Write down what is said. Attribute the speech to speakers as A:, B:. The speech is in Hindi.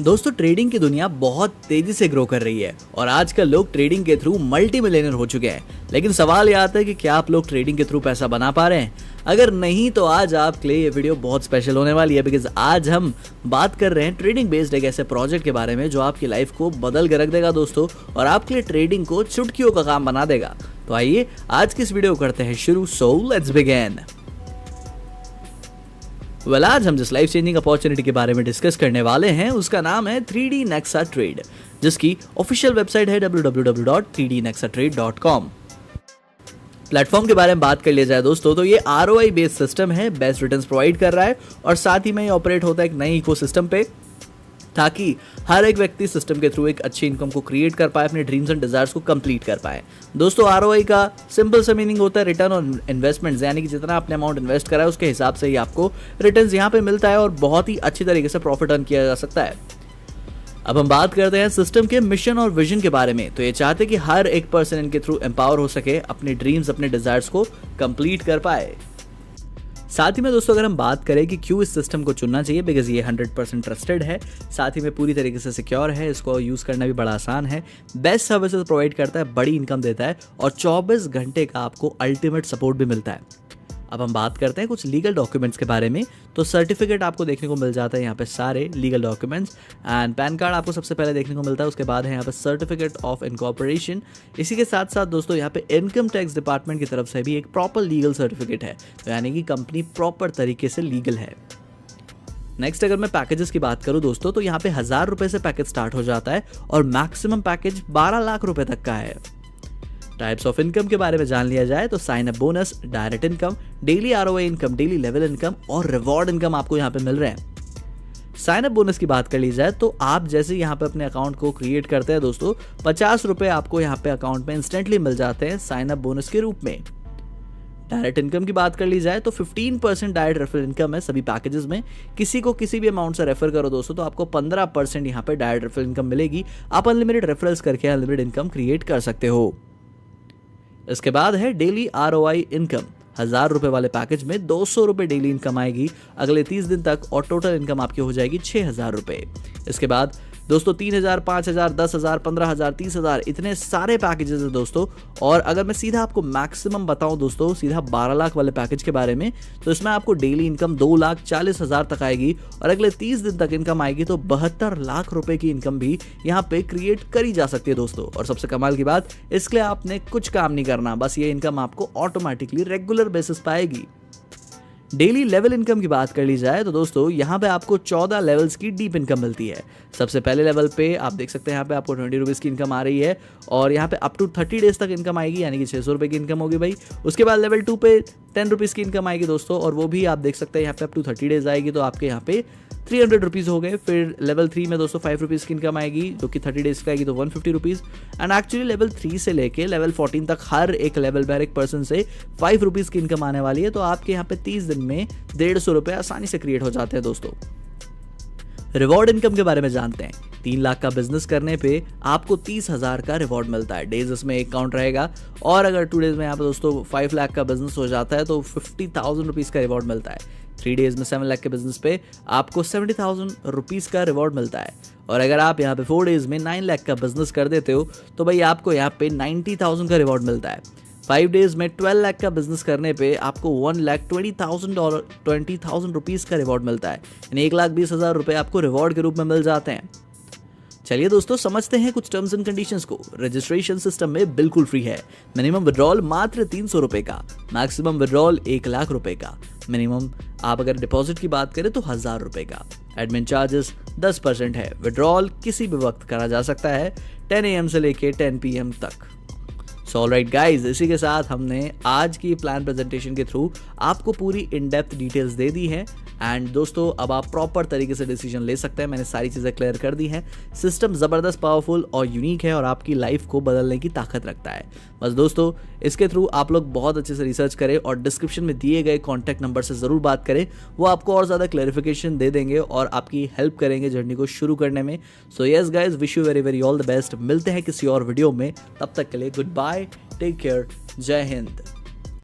A: दोस्तों ट्रेडिंग की दुनिया बहुत तेजी से ग्रो कर रही है और आजकल लोग ट्रेडिंग के थ्रू मल्टी मिलियनर हो चुके हैं। लेकिन सवाल ये आता है कि क्या आप लोग ट्रेडिंग के थ्रू पैसा बना पा रहे हैं? अगर नहीं तो आज आपके लिए ये वीडियो बहुत स्पेशल होने वाली है, बिकॉज आज हम बात कर रहे हैं ट्रेडिंग बेस्ड एक ऐसे प्रोजेक्ट के बारे में जो आपकी लाइफ को बदल के रख देगा दोस्तों, और आपके लिए ट्रेडिंग को चुटकियों का काम बना देगा। तो आइए आज की इस वीडियो को करते हैं शुरू। So let's begin. आज हम जिस लाइफ चेंजिंग अपॉर्चुनिटी के बारे में डिस्कस करने वाले हैं उसका नाम है 3D Nexa Trade, जिसकी ऑफिशियल वेबसाइट है www.3dnexatrade.com। प्लेटफॉर्म के बारे में बात कर लिया जाए दोस्तों तो ये ROI बेस्ड सिस्टम है, बेस्ट रिटर्न्स प्रोवाइड कर रहा है और साथ ही में ये ऑपरेट होता है एक नई इकोसिस्टम पे, ताकि हर एक व्यक्ति सिस्टम के थ्रू एक अच्छी इनकम को क्रिएट कर पाए, अपने ड्रीम्स एंड डिजायर्स को कंप्लीट कर पाए। दोस्तों ROI का सिंपल सा मीनिंग होता है रिटर्न ऑन इन्वेस्टमेंट, यानी कि जितना आपने अमाउंट इन्वेस्ट करा है उसके हिसाब से ही आपको रिटर्न्स यहाँ पे मिलता है और बहुत ही अच्छी तरीके से प्रॉफिट अर्न किया जा सकता है। अब हम बात करते हैं सिस्टम के मिशन और विजन के बारे में। तो ये चाहते हैं कि हर एक पर्सन इनके थ्रू एम्पावर हो सके, अपने ड्रीम्स अपने डिजायर्स को कंप्लीट कर पाए। साथ ही में दोस्तों अगर हम बात करें कि क्यों इस सिस्टम को चुनना चाहिए, बिकॉज ये 100% ट्रस्टेड है, साथ ही में पूरी तरीके से सिक्योर है, इसको यूज़ करना भी बड़ा आसान है, बेस्ट सर्विसेज प्रोवाइड करता है, बड़ी इनकम देता है और 24 घंटे का आपको अल्टीमेट सपोर्ट भी मिलता है। अब हम बात करते हैं कुछ लीगल डॉक्यूमेंट्स के बारे में। तो सर्टिफिकेट आपको देखने को मिल जाता है यहाँ पे सारे legal documents, and pan card आपको सबसे पहले देखने को मिलता है। उसके बाद है यहाँ पे सर्टिफिकेट ऑफ इनकॉर्पोरेशन। इसी के साथ साथ दोस्तों यहाँ पे इनकम टैक्स डिपार्टमेंट की तरफ से भी एक प्रॉपर लीगल सर्टिफिकेट है, तो यानी कि कंपनी प्रॉपर तरीके से लीगल है। नेक्स्ट अगर मैं पैकेजेस की बात करूं दोस्तों तो यहाँ पे 1000 रुपए से पैकेज स्टार्ट हो जाता है और मैक्सिमम पैकेज 12 लाख रुपए तक का है। टाइप्स ऑफ इनकम के बारे में जान लिया जाए तो sign up bonus, direct income, daily ROI income, daily level income और रिवॉर्ड इनकम आपको यहाँ पे मिल रहे हैं। साइन अप बोनस की बात कर ली जाए तो आप जैसे यहाँ पे अपने अकाउंट को क्रिएट करते हैं दोस्तों, 50 रुपए आपको यहाँ पे अकाउंट में इंस्टेंटली मिल जाते हैं साइन अप बोनस के रूप में। डायरेक्ट इनकम की बात कर ली जाए तो 15% डायरेक्ट रेफरल इनकम है सभी पैकेजेस में। किसी को किसी भी अमाउंट से रेफर करो दोस्तों तो आपको 15% यहाँ पे डायरेक्ट रेफरल इनकम मिलेगी। आप अनलिमिटेड रेफरल्स करके अनलिमिटेड इनकम क्रिएट कर सकते हो। इसके बाद है डेली ROI इनकम। 1000 रुपए वाले पैकेज में 200 रुपए डेली इनकम आएगी अगले 30 दिन तक और टोटल इनकम आपकी हो जाएगी 6000 रुपए। इसके बाद दोस्तों 3000, 5000, 10,000, 15,000, 30,000 इतने सारे पैकेजेस हैं दोस्तों। और अगर मैं सीधा आपको मैक्सिमम बताऊं दोस्तों, सीधा 12 लाख वाले पैकेज के बारे में, तो इसमें आपको डेली इनकम 2,40,000 तक आएगी और अगले 30 दिन तक इनकम आएगी तो 72 लाख रुपए की इनकम भी यहाँ पे क्रिएट करी जा सकती है दोस्तों। और सबसे कमाल की बात, इसके लिए आपने कुछ काम नहीं करना, बस ये इनकम आपको ऑटोमेटिकली रेगुलर बेसिस पे आएगी। डेली लेवल इनकम की बात कर ली जाए तो दोस्तों यहाँ पे आपको 14 लेवल्स की डीप इनकम मिलती है। सबसे पहले लेवल पे आप देख सकते हैं यहाँ पे आपको 20 रुपीज़ की इनकम आ रही है और यहाँ पे अप टू 30 डेज तक इनकम आएगी, यानी कि 600 रुपये की इनकम होगी भाई। उसके बाद लेवल 2 पे 10 रुपीज़ की इनकम आएगी दोस्तों, और वो भी आप देख सकते हैं यहाँ पे अप टू 30 डेज आएगी, तो आपके यहाँ पे 300 रुपीज़ हो गए। फिर लेवल 3 में दोस्तों 5 रुपीज़ की इनकम आएगी जो कि 30 डेज का आएगी, तो 150 रुपीज़। एंड एक्चुअली लेवल 3 से लेके लेवल 14 तक हर एक लेवल पर एक पर्सन से 5 रुपीज़ की इनकम आने वाली है, तो आपके यहाँ पे 30 दिन में 150 रुपये आसानी से क्रिएट हो जाते हैं दोस्तों। रिवॉर्ड इनकम के बारे में जानते हैं। 3 लाख का बिजनेस करने पे आपको 30,000 का रिवॉर्ड मिलता है। डेज इसमें एक काउंट रहेगा, और अगर 2 डेज में यहाँ पे दोस्तों 5 लाख का बिजनेस हो जाता है तो 50,000 रुपीज़ का रिवॉर्ड मिलता है। 3 डेज में 7 लाख के बिजनेस पे आपको 70,000 रुपीज़ का रिवॉर्ड मिलता है। और अगर आप यहाँ पे 4 डेज में 9 लाख का बिजनेस कर देते हो तो भाई आपको यहाँ पे 90,000 का रिवॉर्ड मिलता है। 5 डेज में 12 लाख का बिजनेस करने पे आपको 1,20,000 रुपीज़ का रिवॉर्ड मिलता है, यानी 1,20,000 रुपये आपको रिवॉर्ड के रूप में मिल जाते हैं। चलिए दोस्तों समझते हैं कुछ टर्म्स एंड कंडीशंस को। रजिस्ट्रेशन सिस्टम में बिल्कुल फ्री है। मिनिमम विड्रॉल मात्र 300 रुपए का, मैक्सिमम विड्रॉल 1 लाख रुपए का, मिनिमम आप अगर डिपॉजिट की बात करें तो 1000 रुपए का। एडमिन चार्जेस 10% है। विड्रॉल किसी भी वक्त करा जा सकता है, 10 AM से लेके 10 PM तक। सो ऑलराइट गाइज, इसी के साथ हमने आज की प्लान प्रेजेंटेशन के थ्रू आपको पूरी इन डेप्थ डिटेल्स दे दी हैं। एंड दोस्तों अब आप प्रॉपर तरीके से डिसीजन ले सकते हैं। मैंने सारी चीज़ें क्लियर कर दी हैं। सिस्टम ज़बरदस्त, पावरफुल और यूनिक है और आपकी लाइफ को बदलने की ताकत रखता है। बस दोस्तों इसके थ्रू आप लोग बहुत अच्छे से रिसर्च करें और डिस्क्रिप्शन में दिए गए कॉन्टैक्ट नंबर से ज़रूर बात करें, वो आपको और ज़्यादा क्लैरिफिकेशन दे देंगे और आपकी हेल्प करेंगे जर्नी को शुरू करने में। So yes guys, wish you very very all the best. मिलते हैं किसी और वीडियो में, तब तक के लिए गुड बाय, टेक केयर, जय हिंद।